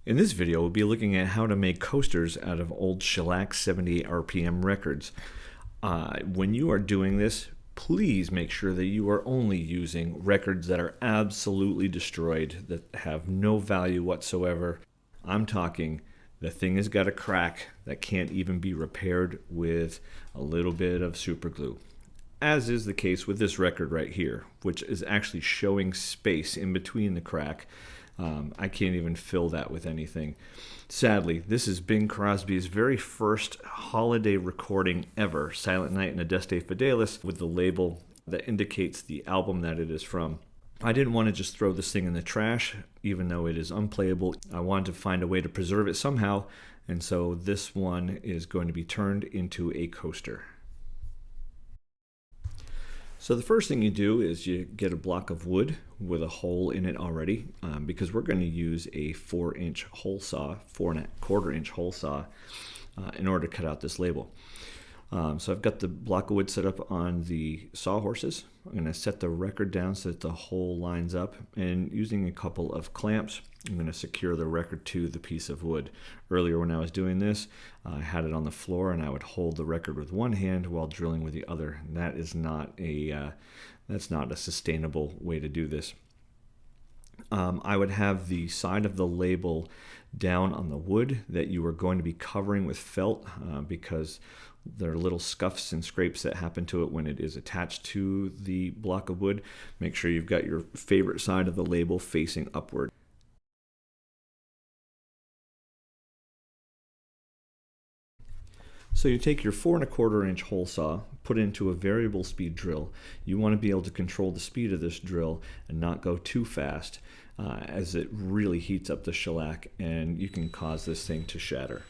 In this video, we'll be looking at how to make coasters out of old shellac 78 RPM records. When you are doing this, please make sure that you are only using records that are absolutely destroyed, that have no value whatsoever. I'm talking the thing has got a crack that can't even be repaired with a little bit of super glue. As is the case with this record right here, which is actually showing space in between the crack. I can't even fill that with anything. Sadly, this is Bing Crosby's very first holiday recording ever, Silent Night and Adeste Fidelis, with the label that indicates the album that it is from. I didn't want to just throw this thing in the trash, even though it is unplayable. I wanted to find a way to preserve it somehow, and so this one is going to be turned into a coaster. So the first thing you do is you get a block of wood with a hole in it already, because we're going to use a 4-inch hole saw, 4¼ inch hole saw, in order to cut out this label. So I've got the block of wood set up on the sawhorses. I'm going to set the record down so that the hole lines up, and using a couple of clamps, I'm going to secure the record to the piece of wood. Earlier when I was doing this, I had it on the floor and I would hold the record with one hand while drilling with the other. And that is not that's not a sustainable way to do this. I would have the side of the label down on the wood that you are going to be covering with felt, because there are little scuffs and scrapes that happen to it when it is attached to the block of wood. Make sure you've got your favorite side of the label facing upward. So you take your 4¼ inch hole saw, put it into a variable speed drill. You want to be able to control the speed of this drill and not go too fast, as it really heats up the shellac and you can cause this thing to shatter.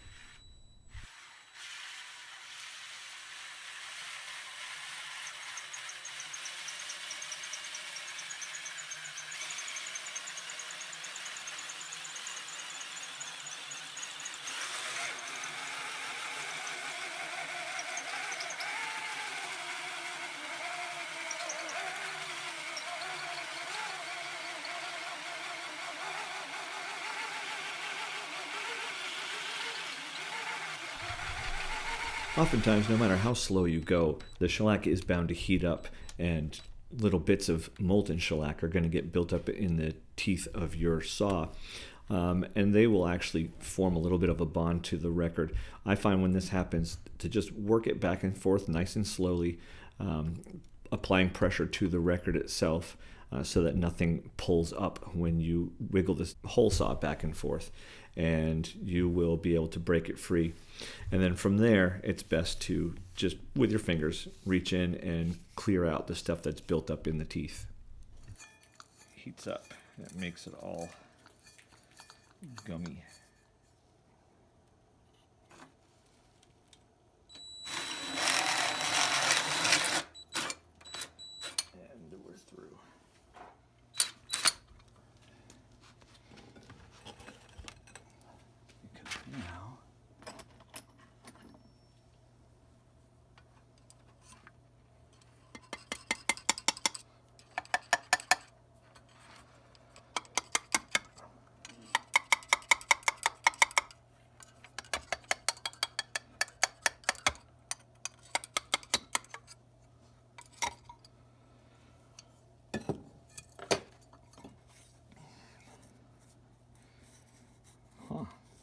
Oftentimes, no matter how slow you go, the shellac is bound to heat up, and little bits of molten shellac are going to get built up in the teeth of your saw. And they will actually form a little bit of a bond to the record. I find when this happens to just work it back and forth nice and slowly, applying pressure to the record itself, so that nothing pulls up when you wiggle this hole saw back and forth, and you will be able to break it free. And then from there, it's best to just, with your fingers, reach in and clear out the stuff that's built up in the teeth. Heats up. That makes it all gummy. And we're through. Because now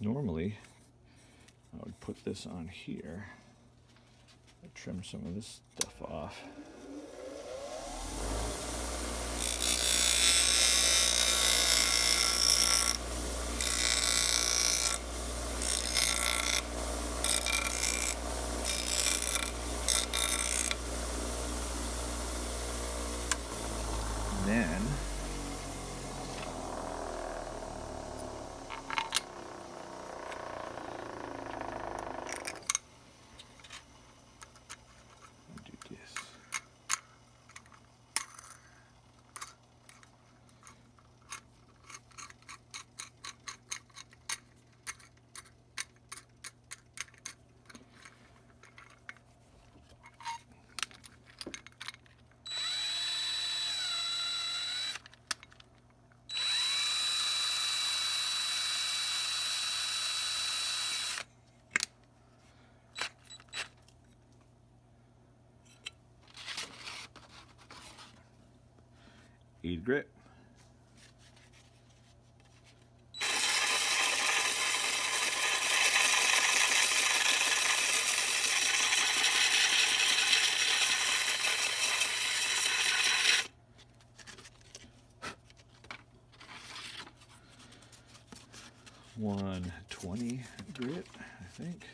normally, I would put this on here, I'd trim some of this stuff off. And then do this. Bead grit. $120 grit, I think.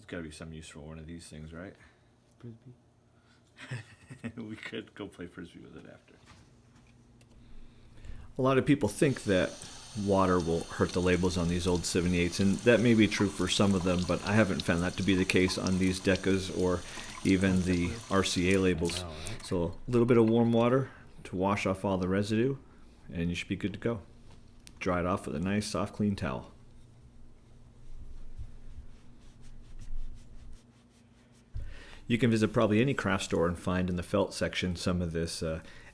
Got to be some use for one of these things, right? Frisbee. We could go play frisbee with it after. A lot of people think that water will hurt the labels on these old 78s, and that may be true for some of them, but I haven't found that to be the case on these Decas or even the RCA labels. So a little bit of warm water to wash off all the residue, and you should be good to go. Dry it off with a nice, soft, clean towel. You can visit probably any craft store and find in the felt section some of this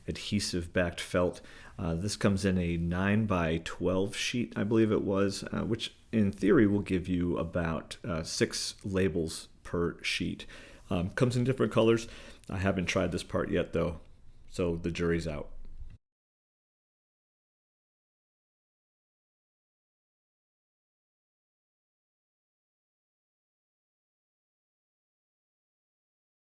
adhesive backed felt. This comes in a 9 by 12 sheet, I believe it was, which in theory will give you about 6 labels per sheet. Comes in different colors. I haven't tried this part yet though, so the jury's out.